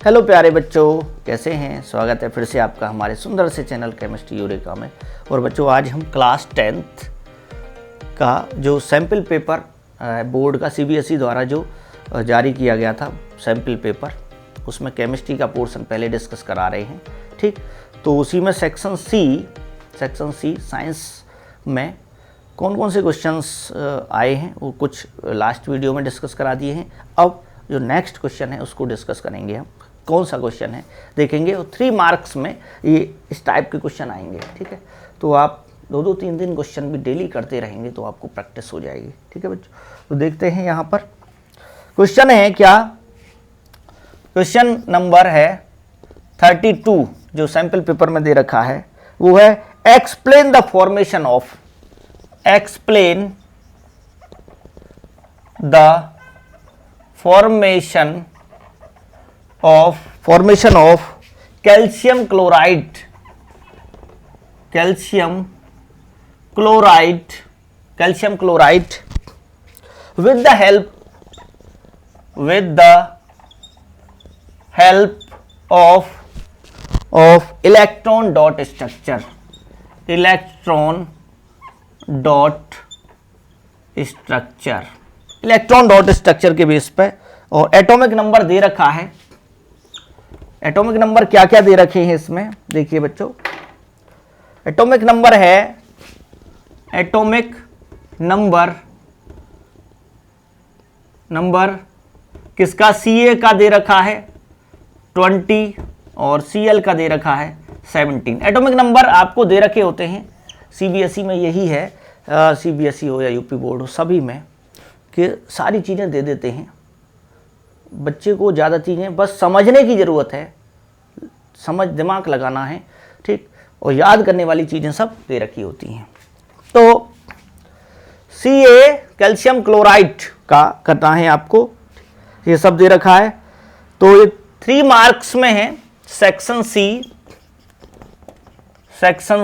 Hello प्यारे बच्चों, कैसे हैं। स्वागत है फिर से आपका हमारे सुंदर से चैनल केमिस्ट्री यूरेका में। और बच्चों, आज हम क्लास 10th का जो सैम्पल पेपर बोर्ड का सीबीएसई द्वारा जो जारी किया गया था सैम्पल पेपर, उसमें केमिस्ट्री का पोर्शन पहले डिस्कस करा रहे हैं। ठीक, तो उसी में सेक्शन सी साइंस में कौन कौन से क्वेश्चंस आए हैं वो कुछ लास्ट वीडियो में डिस्कस करा दिए हैं। अब जो नेक्स्ट क्वेश्चन है उसको डिस्कस करेंगे हम। कौन सा क्वेश्चन है देखेंगे, और 3 मार्क्स में ये इस टाइप के क्वेश्चन आएंगे। ठीक है, तो आप 2-2 3 क्वेश्चन भी डेली करते रहेंगे तो आपको प्रैक्टिस हो जाएगी। ठीक है बच्चों, तो देखते हैं यहाँ पर क्वेश्चन है क्या। क्वेश्चन नंबर है 32 जो सैंपल पेपर में दे रखा है, वो है explain the formation formation of calcium chloride with the help of electron dot structure के बेस पे। और एटॉमिक नंबर दे रखा है। एटॉमिक नंबर क्या क्या दे रखे हैं इसमें देखिए बच्चों। एटॉमिक नंबर है, एटॉमिक नंबर किसका, Ca का दे रखा है 20 और Cl का दे रखा है 17। एटॉमिक नंबर आपको दे रखे होते हैं सीबीएसई में, यही है सीबीएसई हो या यूपी बोर्ड हो, सभी में कि सारी चीज़ें दे देते हैं। बच्चे को ज़्यादा चीज़ें बस समझने की ज़रूरत है, दिमाग लगाना है। ठीक, और याद करने वाली चीज़ें सब दे रखी होती हैं। तो Ca कैल्शियम क्लोराइड का करना है आपको, ये सब दे रखा है। तो ये 3 मार्क्स में है, सेक्शन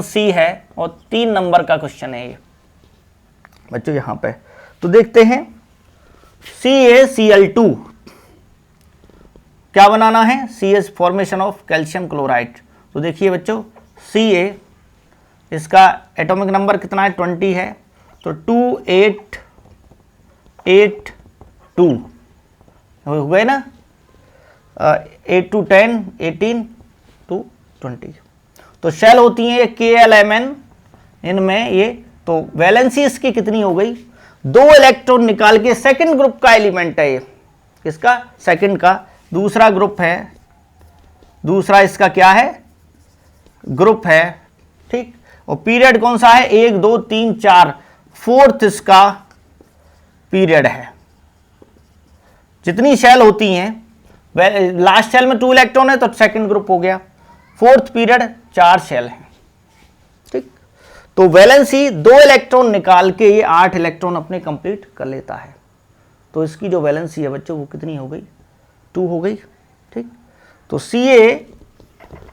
सी है और 3 नंबर का क्वेश्चन है ये बच्चों यहाँ पे। तो देखते हैं CaCl2 क्या बनाना है, Ca formation of calcium chloride. तो देखिए बच्चों, Ca इसका एटॉमिक नंबर कितना है 20 है, तो 2882 हो गए ना, 8 to 10 18 to 20। तो शेल होती हैं ये KLMN इनमें ये। तो वैलेंसी इसकी कितनी हो गई, 2 इलेक्ट्रॉन निकाल के सेकंड ग्रुप का एलिमेंट है ये, किसका, सेकंड का। दूसरा ग्रुप है, दूसरा इसका क्या है, ग्रुप है। ठीक, और पीरियड कौन सा है, 1 2 3 4, फोर्थ इसका पीरियड है। जितनी शेल होती हैं, लास्ट शेल में 2 इलेक्ट्रॉन है तो सेकंड ग्रुप हो गया, फोर्थ पीरियड 4 शेल है। ठीक, तो वैलेंसी 2 इलेक्ट्रॉन निकाल के ये 8 इलेक्ट्रॉन अपने कंप्लीट कर लेता है। तो इसकी जो वैलेंसी है बच्चों वो कितनी हो गई, 2 हो गई। ठीक, तो Ca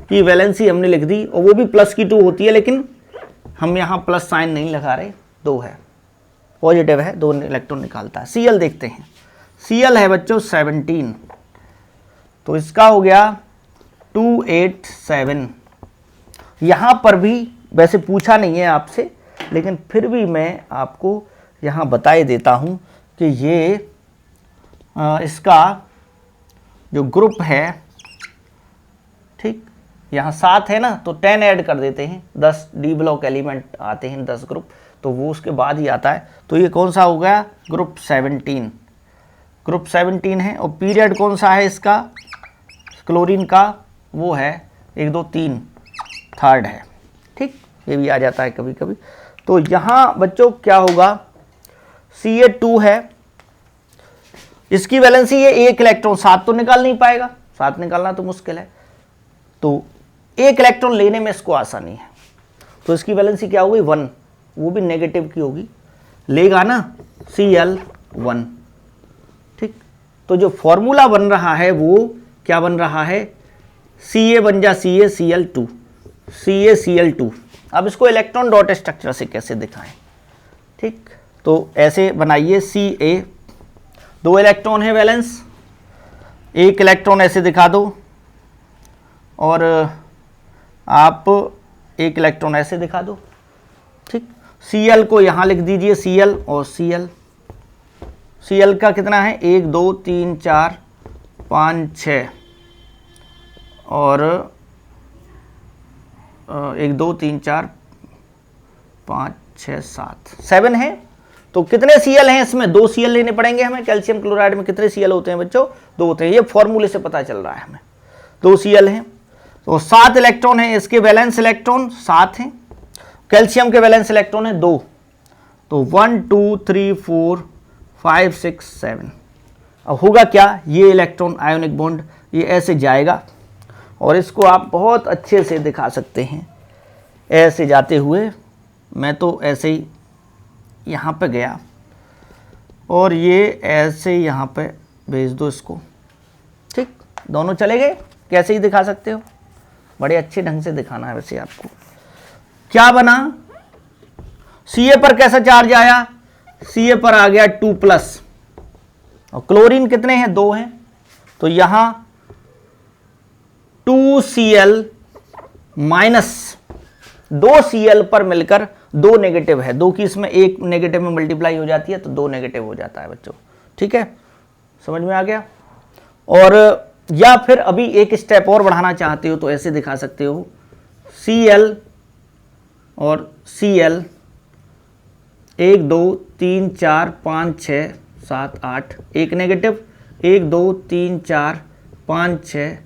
की वैलेंसी हमने लिख दी, और वो भी प्लस की 2 होती है, लेकिन हम यहाँ प्लस साइन नहीं लगा रहे, 2 है, पॉजिटिव है, 2 इलेक्ट्रॉन निकालता है। Cl देखते हैं, Cl है बच्चों 17, तो इसका हो गया 287। यहाँ पर भी वैसे पूछा नहीं है आपसे, लेकिन फिर भी मैं आपको यहाँ बताए देता हूँ कि ये इसका जो ग्रुप है, ठीक, यहाँ 7 है ना, तो 10 ऐड कर देते हैं, 10 डी ब्लॉक एलिमेंट आते हैं 10 ग्रुप, तो वो उसके बाद ही आता है। तो ये कौन सा हो गया, ग्रुप 17 है। और पीरियड कौन सा है इसका, क्लोरीन का, वो है 1 2 3, थर्ड है। ठीक, ये भी आ जाता है कभी कभी। तो यहाँ बच्चों क्या होगा, Ca2 है, इसकी वैलेंसी है 1 इलेक्ट्रॉन, 7 तो निकाल नहीं पाएगा, 7 निकालना तो मुश्किल है, तो 1 इलेक्ट्रॉन लेने में इसको आसानी है। तो इसकी वैलेंसी क्या होगी, 1, वो भी नेगेटिव की होगी, लेगा ना Cl1। ठीक, तो जो फॉर्मूला बन रहा है वो क्या बन रहा है, Ca बन जा CaCl2। अब इसको इलेक्ट्रॉन डॉट स्ट्रक्चर से कैसे दिखाएं। ठीक, तो ऐसे बनाइए, Ca 2 इलेक्ट्रॉन है वैलेंस, 1 इलेक्ट्रॉन ऐसे दिखा दो, और आप एक इलेक्ट्रॉन ऐसे दिखा दो, ठीक। Cl को यहाँ लिख दीजिए, Cl और Cl का कितना है 1 2 3 4 5 6 और 1 2 3 4 5 6 7 7 है। तो कितने Cl हैं इसमें, 2 Cl लेने पड़ेंगे हमें। कैल्शियम क्लोराइड में कितने Cl होते हैं बच्चों, 2 होते हैं। ये फॉर्मूले से पता चल रहा है हमें, 2 Cl हैं। तो 7 इलेक्ट्रॉन हैं, इसके वैलेंस इलेक्ट्रॉन 7 हैं, कैल्शियम के वैलेंस इलेक्ट्रॉन है 2। तो 1 2 3 4 5 6 7। अब होगा क्या, ये इलेक्ट्रॉन आयोनिक बॉन्ड ये ऐसे जाएगा और इसको आप बहुत अच्छे से दिखा सकते हैं ऐसे जाते हुए। मैं तो ऐसे ही यहाँ पे गया और ये ऐसे यहाँ पे भेज दो इसको, ठीक। दोनों चले गए, कैसे ही दिखा सकते हो, बड़े अच्छे ढंग से दिखाना है वैसे आपको। क्या बना, Ca पर कैसा चार्ज आया, Ca पर आ गया 2+, और क्लोरीन कितने हैं, 2 हैं। तो यहां 2Cl माइनस 2Cl पर मिलकर 2 नेगेटिव है, 2 की इसमें 1 नेगेटिव में मल्टीप्लाई हो जाती है तो 2 नेगेटिव हो जाता है बच्चों, ठीक है, समझ में आ गया। और या फिर अभी एक स्टेप और बढ़ाना चाहते हो तो ऐसे दिखा सकते हो, Cl और Cl 1 2 3 4 5 6 7 8, एक नेगेटिव, 1 2 3 4 5 6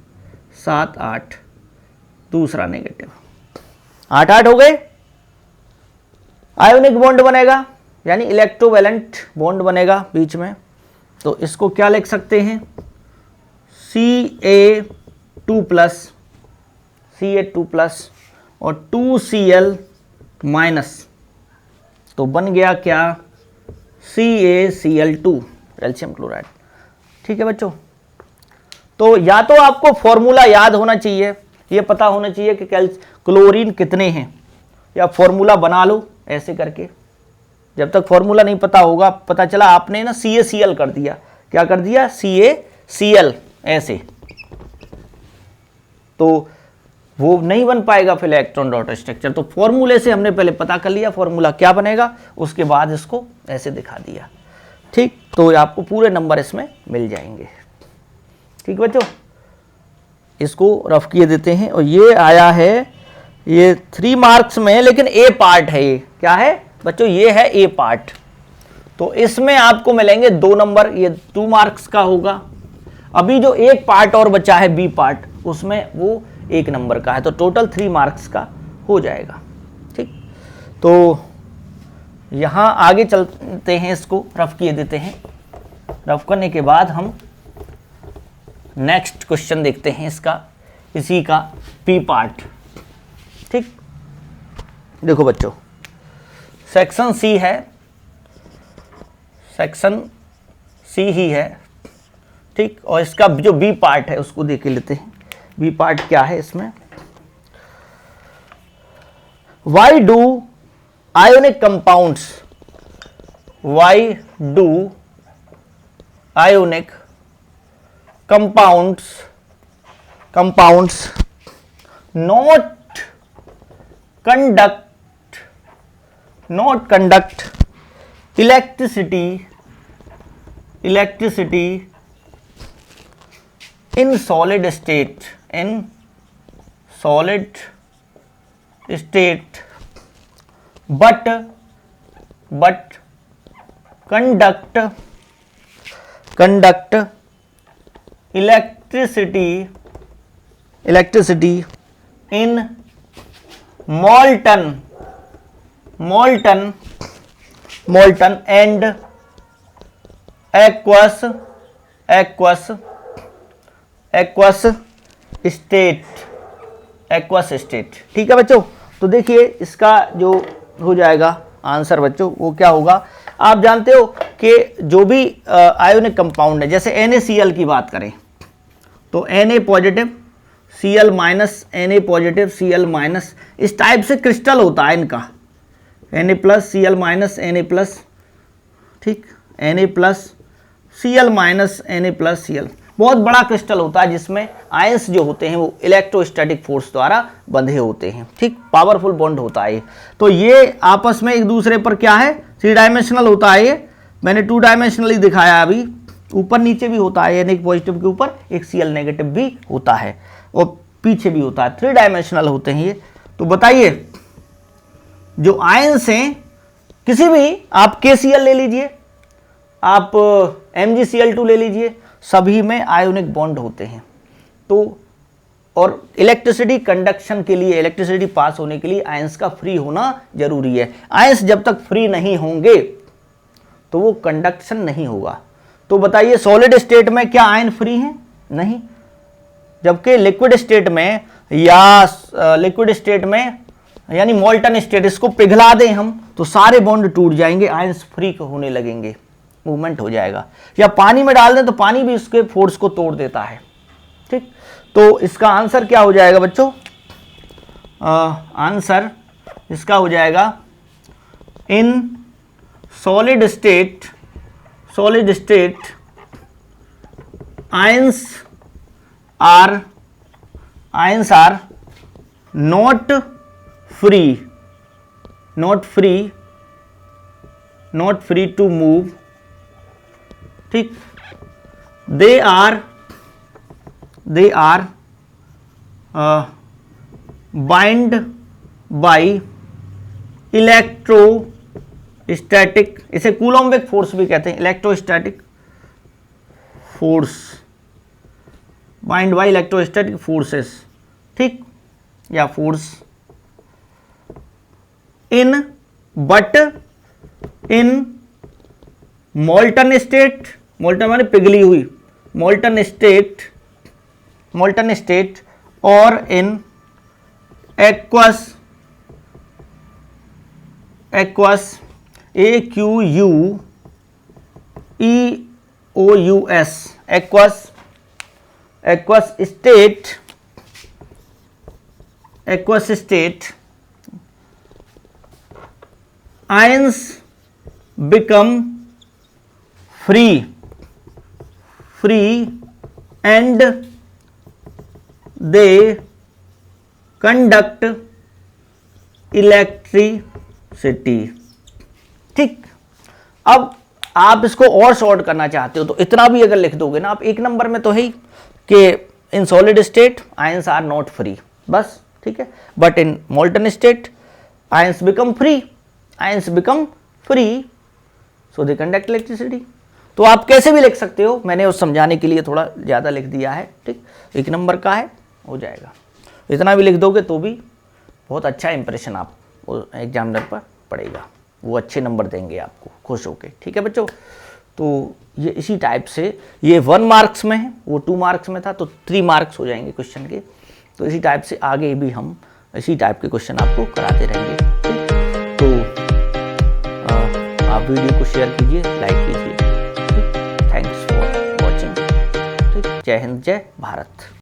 7 8, दूसरा नेगेटिव, 8 8 हो गए। आयोनिक बॉन्ड बनेगा यानी इलेक्ट्रोवैलेंट बॉन्ड बनेगा बीच में। तो इसको क्या लिख सकते हैं, Ca2+ और 2Cl माइनस, तो बन गया क्या, CaCl2 कैल्शियम क्लोराइड, ठीक है बच्चों। तो या तो आपको फॉर्मूला याद होना चाहिए, ये पता होना चाहिए कि क्लोरीन कितने हैं, या फॉर्मूला बना लो ऐसे करके। जब तक फॉर्मूला नहीं पता होगा, पता चला आपने ना CaCl कर दिया, क्या कर दिया, CaCl ऐसे, तो वो नहीं बन पाएगा फिर इलेक्ट्रॉन डॉट स्ट्रक्चर। तो फॉर्मूले से हमने पहले पता कर लिया फॉर्मूला क्या बनेगा, उसके बाद इसको ऐसे दिखा दिया, ठीक। तो आपको पूरे नंबर इसमें मिल जाएंगे, ठीक बच्चों। इसको रफ किए देते हैं। और ये आया है, ये 3 मार्क्स में है, लेकिन ए पार्ट है। ये क्या है बच्चों, ये है ए पार्ट। तो इसमें आपको मिलेंगे 2 नंबर, ये 2 मार्क्स का होगा। अभी जो एक पार्ट और बचा है बी पार्ट, उसमें वो 1 नंबर का है, तो टोटल 3 मार्क्स का हो जाएगा, ठीक। तो यहां आगे चलते हैं, इसको रफ किए देते हैं। रफ करने के बाद हम नेक्स्ट क्वेश्चन देखते हैं इसका, इसी का पी पार्ट, ठीक। देखो बच्चों, सेक्शन सी है, सेक्शन सी ही है, ठीक। और इसका जो बी पार्ट है उसको देख लेते हैं। बी पार्ट क्या है इसमें, why do ionic compounds, why do ionic compounds not conduct electricity in solid state, but conduct electricity in molten and aqueous state, ठीक है बच्चों। तो देखिए इसका जो हो जाएगा आंसर बच्चों, वो क्या होगा, आप जानते हो कि जो भी आयोनिक कंपाउंड है, जैसे NaCl की बात करें तो Na positive Cl minus, Na positive Cl minus, इस टाइप से क्रिस्टल होता है इनका, Na plus Cl minus Na plus, ठीक, Na plus Cl minus Na plus Cl, बहुत बड़ा क्रिस्टल होता है जिसमें आयंस जो होते हैं वो इलेक्ट्रोस्टैटिक फोर्स द्वारा बंधे होते हैं, ठीक, पावरफुल बॉन्ड होता है। तो ये आपस में एक दूसरे पर क्या है, 3 डायमेंशनल होता है। ये मैंने 2 डायमेंशनल ही दिखाया अभी, ऊपर नीचे भी होता है, यानी एक पॉजिटिव के ऊपर एक Cl नेगेटिव भी होता है और पीछे भी होता है, 3 डायमेंशनल होते हैं ये। तो बताइए जो आयंस हैं, किसी भी आप KCl ले लीजिए, आप MgCl2 ले लीजिए, सभी में आयोनिक बॉन्ड होते हैं। तो और इलेक्ट्रिसिटी कंडक्शन के लिए, इलेक्ट्रिसिटी पास होने के लिए आयंस का फ्री होना जरूरी है। आयंस जब तक फ्री नहीं होंगे तो वो कंडक्शन नहीं होगा। तो बताइए सॉलिड स्टेट में क्या आयन फ्री हैं? नहीं। जबकि लिक्विड स्टेट में या लिक्विड स्टेट में यानी मोल्टन स्टेट, इसको पिघला दें हम तो सारे बॉन्ड टूट जाएंगे, आयंस फ्री होने लगेंगे, मूवमेंट हो जाएगा। या पानी में डाल दें तो पानी भी उसके फोर्स को तोड़ देता है, ठीक। तो इसका आंसर क्या हो जाएगा बच्चों? आंसर इसका हो जाएगा in solid state ions are not free to move, ठीक। They are bind by electrostatic, इसे कूलॉम्बिक फोर्स भी कहते हैं, electrostatic force, bind by electrostatic forces, ठीक, या force but in molten state, molten माने पिघली हुई, मोल्टन स्टेट और in aqueous aqueous state ions become free and they conduct electricity, ठीक। अब आप इसको और शॉर्ट करना चाहते हो तो इतना भी अगर लिख दोगे ना आप, एक नंबर में तो है ही कि in solid state ions are not free, बस, ठीक है। But in molten state ions become free so they conduct electricity. तो आप कैसे भी लिख सकते हो, मैंने उस समझाने के लिए थोड़ा ज़्यादा लिख दिया है, ठीक। एक नंबर का है, हो जाएगा। इतना भी लिख दोगे तो भी बहुत अच्छा इंप्रेशन आप एग्जामिनर पर पड़ेगा, वो अच्छे नंबर देंगे आपको खुश होके, ठीक है बच्चों। तो ये इसी टाइप से, ये 1 मार्क्स में है, वो 2 मार्क्स में था, तो 3 मार्क्स हो जाएंगे क्वेश्चन के। तो इसी टाइप से आगे भी हम इसी टाइप के क्वेश्चन आपको कराते रहेंगे, ठीक। तो आप वीडियो को शेयर कीजिए, लाइक कीजिए, ठीक। थैंक्स फॉर वॉचिंग, ठीक। जय हिंद, जय भारत।